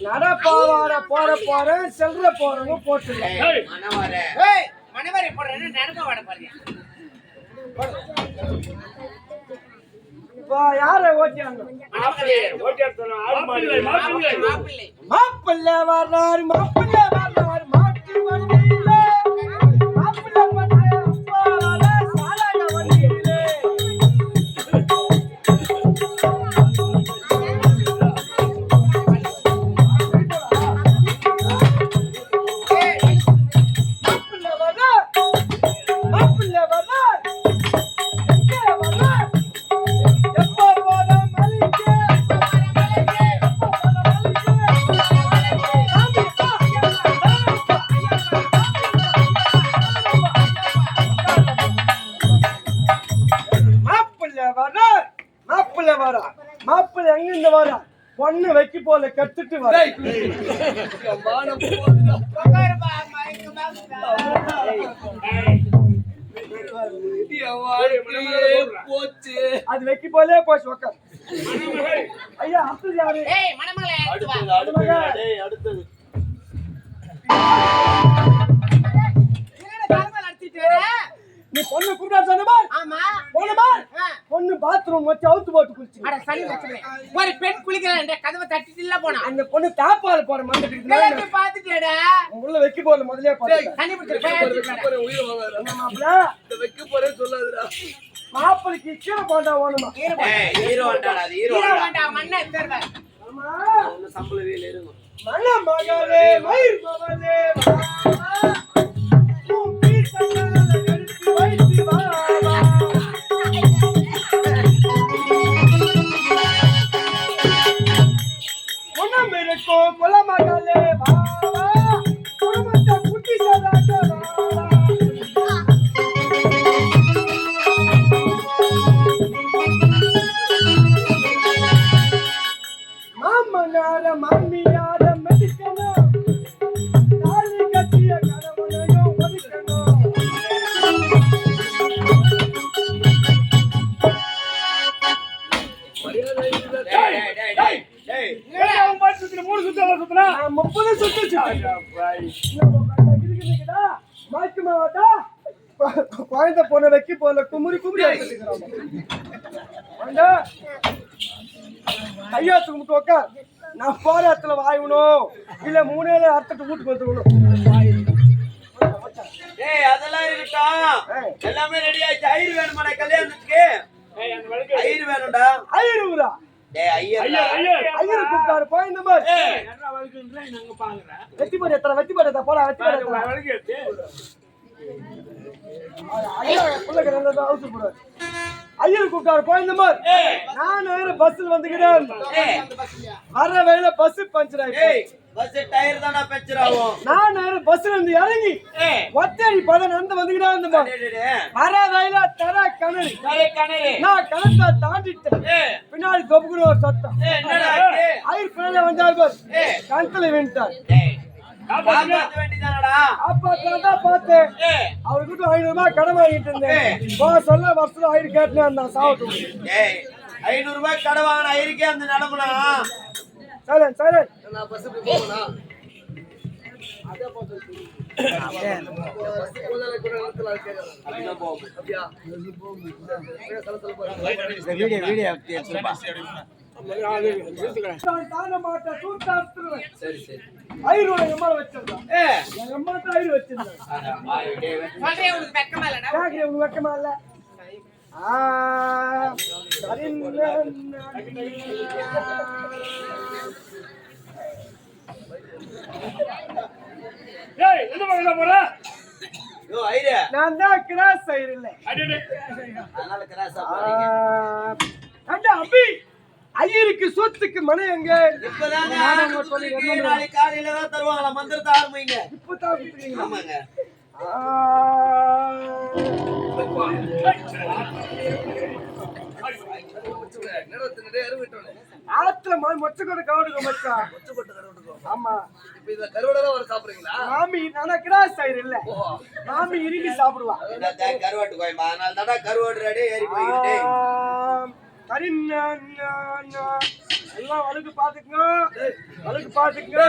நடப்பாவாட போறேன் செல்ற போறவங்க போட்டு மணவரை போடுறேன்னு நடப்பாவாட பாருங்க. யார ஓட்டியாங்க? மாப்பிள்ளை வர்றாரு மாப்பிள்ளை வர்றாரு மாட்டு வண்டியில மாப்பிள்ளை பத்து அப்பா வர சாராய வண்டியில மாப்பிள்ளை வர்றார் மாப்பிள்ளை எங்கிருந்து வர பொண்ணு வைக்க போல கத்துட்டு வர அது வைக்க போலே போச்சு உக்கார். ஐயா அடுத்தது யாரு? அடுத்தது நீ பொண்ணு கூப்பிட்டா சொன்னமா? ஆமா போனமா? பொண்ணு பாத்ரூம் வச்சு அவுத்து போட்டு குளிச்சு. அட சரி வச்சுமே. ஒரு பெண் குளிக்கறானே கதவை தட்டிட்டு இல்ல போனா. அந்த பொண்ணு தாப்பால போற மண்டட்டு கேட்டு பாத்துட்டேடா. உள்ள வைக்க போற முதல்லயே பாத்து. தண்ணி பிடிச்சு போய் உயிர் வாங்குற. மாப்ள இந்த வைக்க போறே சொல்லாதடா. மாப்பிளைக்கு கீழ போண்டா ஓணுமா? ஹீரோ வண்டாடா அது ஹீரோ வண்டா மண்ணே தேர்வ. ஆமா ஒன்னு சம்பள வேல இருங்க. மண்ண மகளே மயிர் மகளே வா. குழந்தை பொண்ணை வைக்க போல குமுறி குமுறி கையா தூக்கிட்டு உக்கா. நான் போற இடத்துல வாயணும் இல்ல மூணேல அறுத்துட்டு வீட்டுக்கு வந்துடணும். அதெல்லாம் இருக்கட்டும், எல்லாமே ரெடி ஆயிடுச்சு. ஐயர் வேணுமாடா கல்யாணத்துக்கு? ஐயர் வேணும்டா. ஐயருடா. ஐயர் கூப்பிட்டாரு போய் இந்த மாதிரி வெட்டி போடு எத்தனை வெட்டி போடு போல வெட்டி போடு. ஐயர் கூப்பிட்டாரு போய் இந்த மாதிரி நான் வேற பஸ்ல வந்துக்கிறேன். வர வழியில பஸ் பஞ்சர் ஆயிடுச்சு. பஸ் டயர் தானா பஞ்சர் ஆகும். நான் நேரம் பஸ்ல இருந்து இறங்கி ஒத்தடி பதம் நடந்து வந்துக்கிறேன். இந்த மாதிரி வர வழியில தர கிணறு நான் கிணத்தை தாண்டிட்டேன். பின்னாடி தொப்புக்குற ஒரு சத்தம். ஐயர் பின்னாடி வந்தார் பார் கணத்துல வேண்டார். பார்த்தேன் அவர்கிட்ட 500 ரூபாய் கடன் வாங்கிட்டு இருந்தேன். சொல்ல வருஷம் ஐயர் கேட்டேன் நான் சாவட்டும். 500 ரூபாய் கடன் வாங்கின ஐயருக்கே அந்த நிலமனா சைலன் சைலன் நான் தான் கிராஸ் ஆயிரல அபி ஐயருக்கு சொத்துக்கு மனை எங்க? காலையில தான் தருவாங்களா மந்திரத்தை ஆரம்பிங்க. இப்பதான் கொடுத்துருக்கீங்க. ஆமாங்க. ஆத்துல மொச்சை கொட்டை கவுடுங்க மச்சா. ஆமா இப்ப இந்த கருவாடை தான் வர சாப்பிடுறீங்களா? மாமி நானா கிராஸ் ஆயிரு இல்ல மாமி இறுக்கி சாப்பிடுவா. கருவாட்டு கோயம்பா அதனால தானே கருவாடு ரெடி ஏறி போய்கிட்டே. எல்லாம் வழுக்கு பாத்துக்குங்க, வழுக்கு பாத்துக்குங்க.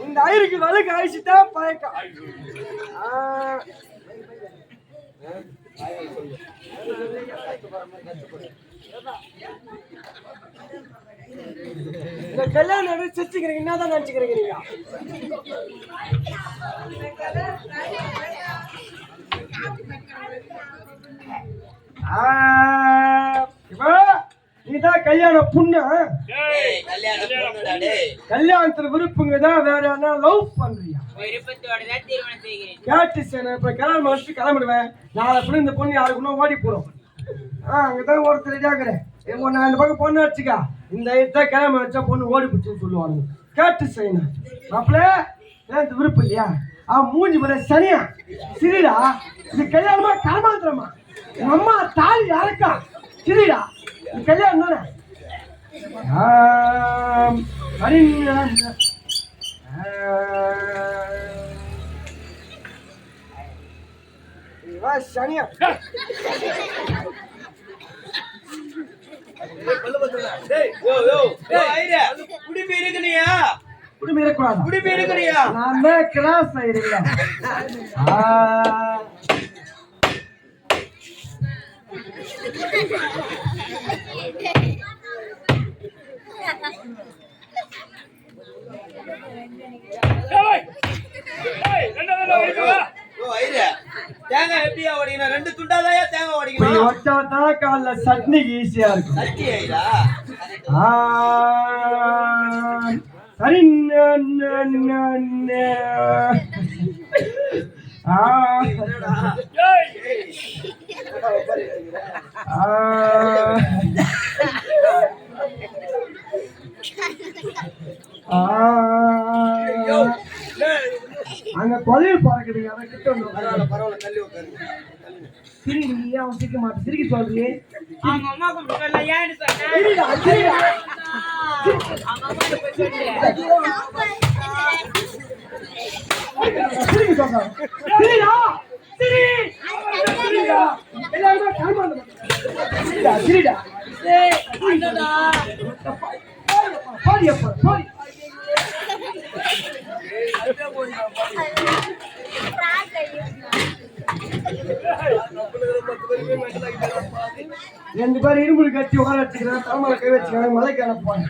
இந்த ஐருக்கு வழுக்கு அழிச்சுட்டா பயக்கம். இந்த கல்யாணம் சிரிச்சுக்கிறீங்க, என்னதான் நினைச்சுக்கிறீங்க நீங்க? நீதான் கல்யாண புண்ணு. கல்யாணத்துல விருப்பங்கதான், வேற என்ன லவ் பண்றியா? கேட்டு இப்ப கல்யாணம் முடிச்சுட்டு கிளம்பிடுவேன். நாளை கூட இந்த பொண்ணு யாருக்குன்னா ஓடி போறோம். அங்கதான் ஒருத்தர் இதாக்குறேன். நான் இந்த பக்கம் பொண்ணு வச்சுக்கா, இந்த இதான் கிளம்ப வச்சா பொண்ணு ஓடி பிடிச்சுன்னு சொல்லுவாங்க. கேட்டு செய்யணும் மாப்பிள்ள, எனக்கு விருப்பம் இல்லையா? மூஞ்சி போற சனியா சிரிடா, இது கல்யாணமா கரமாந்திரமா? அம்மா தாலி யாருக்கா? சிரிடா, இது கல்யாணம் தானே? சனியா நான் கிராஸ் ஆயிருக்கேன். தேங்காய் எப்படியா ஓடிக்கணும்? 2 துண்டாதான் தேங்காய் ஓடிக்கணும். ஒட்டாதான் கால சட்னிக்கு ஈஸியா இருக்கும். சட்னி ஐயா சரி. அங்க கொலையில் பார்க்குறீங்க, அதை கிட்ட பரவாயில்ல தள்ளி உட்காருங்க. சிரிக்க அவன் சிரிக்க மாட்டேன். சிரிக்க சொல்றீங்க. அவங்க அம்மா கூப்பிட்டு ஏன்னு சொன்னேன். ரெண்டு பேரும் இரும்புல கட்டி உட்கார வச்சுக்கிறேன், தலைமையில கை வச்சுக்கிறேன், மலைக்கு அனுப்புவாங்க.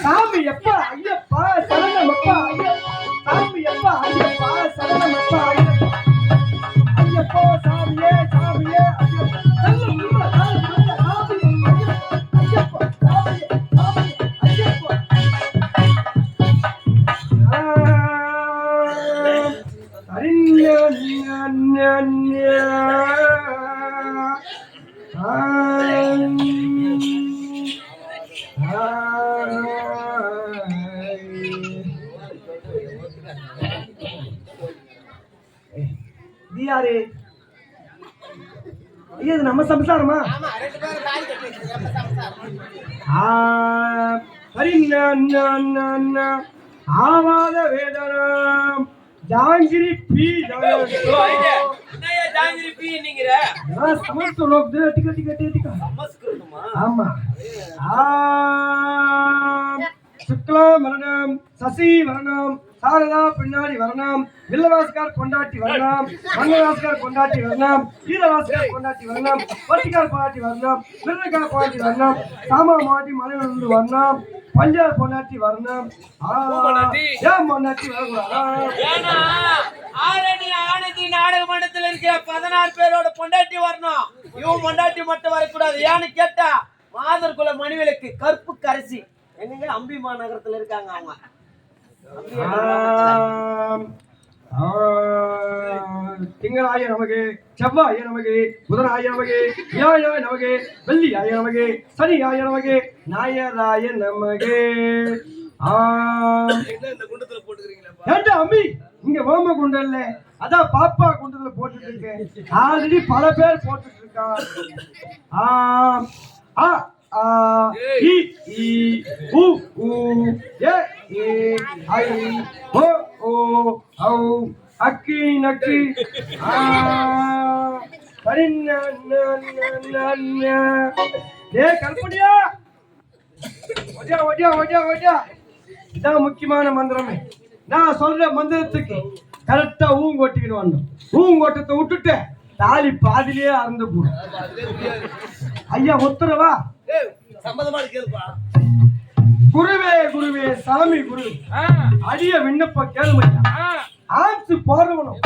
சாமி எப்பா ஐயப்பா சரணம் அப்பா, சாமி எப்பா ஐயப்பா சரணம் அப்பா, ஐயப்போ சாமியே சாமியே யாரு? இது நம்ம சம்சாரமா? ஆவாத வேதனம் ஜாங்கிரி பி ஜாங்கிரி பி நீங்கிற ஆமா. சுக்லா மரணம் சசி வரணம் சாரதா பின்னாடி வரணும், வில்லவாஸ்கார் கொண்டாட்டி வரணும், மன்னவாஸ்கார் கொண்டாட்டி வரணும், வீரவாஸ்கார் கொண்டாட்டி வரணும், பட்டிக்கார் கொண்டாட்டி வரணும், விருதுக்கார் கொண்டாட்டி வரணும், சாமா மாட்டி மலையிலிருந்து வரணும், பஞ்சார் பொண்டாட்டி வரணும். ஏன் பொண்டாட்டி வரக்கூடாது? ஆனந்தி நாடக மண்டலத்தில் இருக்கிற 16 பேரோட பொண்டாட்டி வரணும். இவன் பொண்டாட்டி மட்டும் வரக்கூடாது. ஏன்னு கேட்டா மாதர் குல மணிவிளக்கு கற்பு கரசி எங்க அம்பிமா நகரத்துல இருக்காங்க. அவங்க திங்களாய நமக்கு, செவ்வாய நமக்கு, புதனாய நமக்கு, வியாழாய நமக்கு, வெள்ளியாய நமக்கு, சனியாய நமக்கு, ஞாயிறாய நமக்கு. அம்பி இங்க ஓம குண்டம் இல்ல, அதான் பாப்பா குண்டத்துல போட்டுட்டு இருக்கேன். ஆல்ரெடி பல பேர் போட்டுட்டு இருக்கான். இ இ உ உ ஏ ஏ ஐ ஓ ஓ ஔ அக்கி நக்கி கல்படியா ஒடியா ஒடியா ஒடியா ஒடியா இதான் முக்கியமான மந்திரமே. நான் சொல்ற மந்திரத்துக்கு கரெக்டா ஊங்கொட்டிக்கணும் வரணும். ஊங்கொட்டத்தை விட்டுட்டு தாலி பாதிலேயே அறந்து போடும். ஐயா உத்தரவா? சம்மதமா கேளுப்பா. குருவே குருவே சாமி குரு அடிய விண்ணப்ப கேளுமையா. ஆன்சு போறவனும்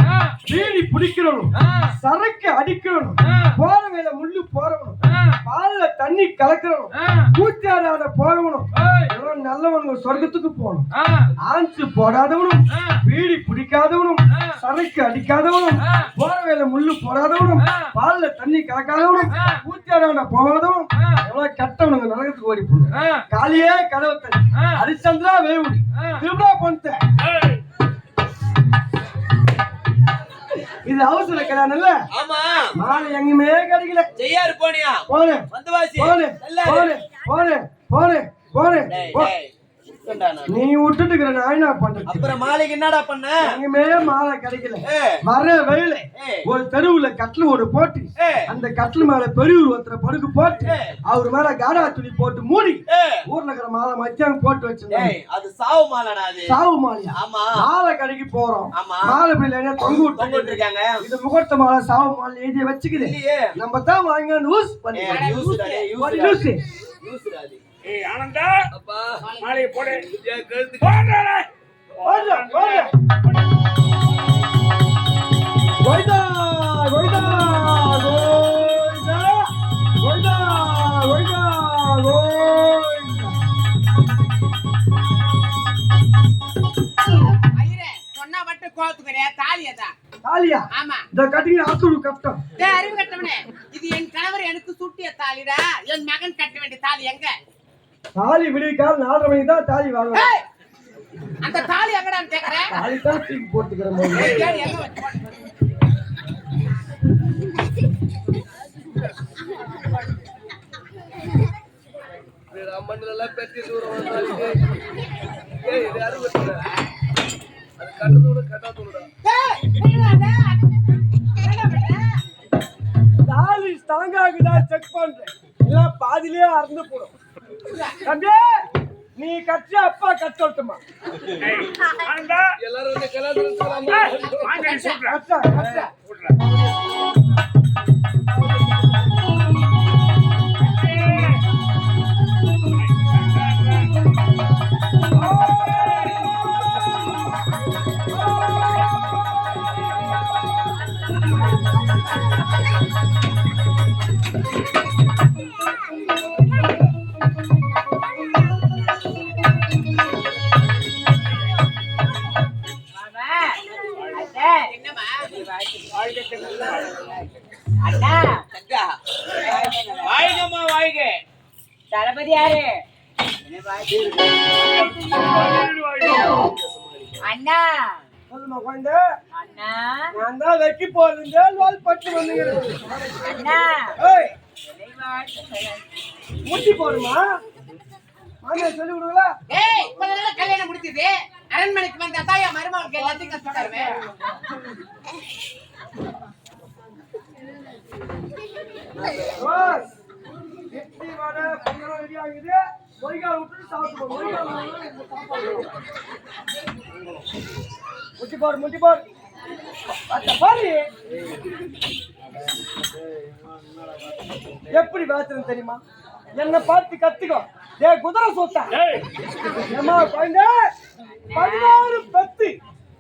வீடி பிடிக்கிறவனும் சரக்கு அடிக்கிறவனும் போற வேலை முள்ளு போறவனும் பால்ல தண்ணி கலக்கிறவனும் கூச்சாடாத போறவனும் எல்லாம் நல்லவனுங்க சொர்க்கத்துக்கு போகணும். ஆன்சு போடாதவனும் வீடி பிடிக்காதவனும் சரக்கு அடிக்காதவனும் போற வேலை முள்ளு போடாதவனும் பால்ல தண்ணி கலக்காதவனும் கூச்சாடாத போகாதவனும் எவ்வளவு கட்டவனுங்க நரகத்துக்கு ஓடி போகணும். காலியே கதவை தண்ணி ஹரிச்சந்திரா வேவுடி திருவிழா பண்ண இது அவசர கல்யாணம்ல. ஆமா மாலை எங்குமே கிடைக்கல. செய்யாரு போனியா? போனேன் வந்தவாசி போனேன் போனேன் போனேன் போனேன் போனேன். நீ விட்டுட்டு இருக்கிற நான் என்ன பண்றது? அப்புறம் மாலைக்கு என்னடா பண்ண? எங்குமே மாலை கிடைக்கல. வர வெயில ஒரு தெருவுல கட்டில் ஒரு போட்டு அந்த கட்டில் மேல பெரியவர் ஒருத்தர படுக்கு போட்டு அவர் மேல காடா துணி போட்டு மூடி ஊர்ல இருக்கிற மாலை மத்தியானம் போட்டு வச்சிருந்தாங்க. அது சாவு மாலைடா. அது சாவு மாலையா? ஆமா மாலை கடைக்கு போறோம். ஆமா மாலை பிள்ளைங்க தொங்க இருக்காங்க. இது முகூர்த்த மாலை சாவு மாலை எழுதி வச்சுக்குது. நம்ம தான் வாங்கி யூஸ் பண்ணி ஏய் ஆனந்தா அப்பா மாலையை போடு. கழுத்து கோயிதா கோயிதா கோயிதா கோயிதா கோயிதா ஐயரே சொன்னா மட்டும் கோத்துக்கறே தாலியதா. தாலியா? ஆமா. இந்த கட்டிங்க ஆத்துரு கட்டம். டேய் அறிவு கட்டவனே, இது என் கணவர் எனக்கு சூட்டிய தாலிடா. என் மகன் கட்ட வேண்டிய தாலி எங்க? தாலி விடிகால் 4:30 மணிக்கு தான் தாலி வாங்கணும். ஏய் அந்த தாலி எங்கடான்னு கேக்குறேன். தாலி தான் தூக்கி போட்டுக்கிற மாதிரி. ஏய் கேடி எங்க வச்சு போடு. அம்மன்ல எல்லாம் பெட்டி தூரம் வந்து ஏய் இது யாரு வெட்டற? அது கட்டதோட கட்டாதோடா. டேய் என்னடா என்னடா பண்ற? தாலி ஸ்ட்ராங் ஆகுதா செக் பண்றேன். இல்ல பாதியிலே அறந்து போடும். தம்பி நீ கட்சி அப்பா கட்டட்டுமா? ஏய் ஆனந்தா எல்லாரும் வந்து கலாதர சொல்லலாமா? வாங்க சொல்றேன். கட்டா கட்டா அண்ணா அக்கா வாய்கம்மா வாய்க. தளபதி யாரு? அண்ணா சொல்லுமா குழந்தை. அண்ணா நான் தான் வெக்கி போறேன் வால் பட்டு வந்துக்கிறேன். அண்ணா ஏய் முட்டி போடுமா? மாமியார் சொல்லி விடுங்களா? ஏய் இப்பதான் கல்யாணம் முடிச்சது. அரண்மனைக்கு வந்த தாயா மருமகளுக்கு எல்லாத்தையும் கஷ்டப்படுவேன். ரோஸ் இட்லி வடை பொங்கல் ரெடி ஆகுது. ஒய்கா விட்டு சாப்பிடுவோம். ஒய்கா முட்டி போடு முட்டி போடு. அத்த பாரு எப்படி பாத்துறேன் தெரியுமா? என்ன பார்த்து கத்துக்கோ. ஏ குதிரை சோத்தா ஏமா குழந்தை 16 பத்து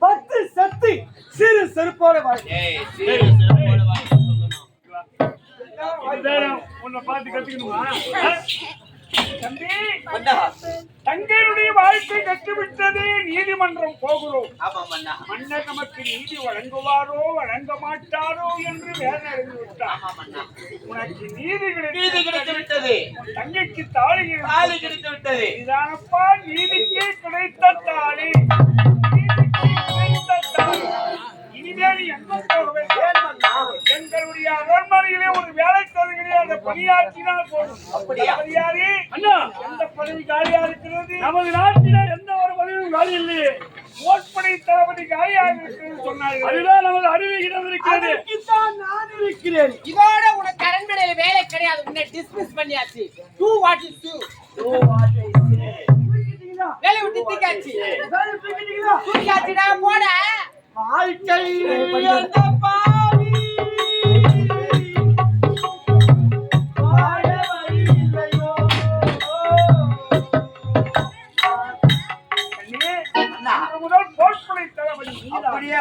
10 சத்து சிறு செருப்போட வாய். ஏய் சீரு செருப்போட வாய் சொல்லணும். இதெல்லாம் உன்னை பார்த்து கத்துக்கணுமா? தம்பி அண்ணா தங்களுடைய வாழ்க்கை கற்றுவிட்டது. நீதிமன்றம் போகிறோம். ஆமா அண்ணா. மன்னர் நமக்கு நீதி வழங்குவாரோ வழங்க மாட்டாரோ என்று வேதனை அறிந்துவிட்டார். ஆமா அண்ணா. உனக்கு நீதி கிடைத்து விட்டது. தங்கைக்கு தாலி கிடைத்து விட்டது. இதானப்பா நீதிக்கு கிடைத்த தாலி. நீதிக்கு கிடைத்த தாலி. இனிமேல் எங்க போக வேண்டும்? எங்களுடைய அரண்மனையிலே ஒரு வேலை தருகிறே அந்த பணியாற்றினால் போதும். அப்படியா? யாரு அண்ணா எந்த பதவி காலியா இருக்கிறது? நமது நாட்டில எந்த ஒரு பதவியும் காலி இல்லையே. போர்ப்படை தளபதி காலியாக இருக்கிறது சொன்னார்கள். அதுதான் நமது அறிவியிடம் இருக்கிறது. அதற்குத்தான் நான் இருக்கிறேன். இதோட உனக்கு அரண்மனையில வேலை கிடையாது. உன்னை டிஸ்மிஸ் பண்ணியாச்சு. Do what is do. தூக்கிட்டீங்களா? வேலை விட்டு தூக்காச்சு. வேலை தூக்கிட்டீங்களா? தூக்காச்சுடா போட. வாழ்க்கை அந்த பாவி வாழ வழி இல்லையோ. முதல் போர்ப்படை தளபதி அப்படியே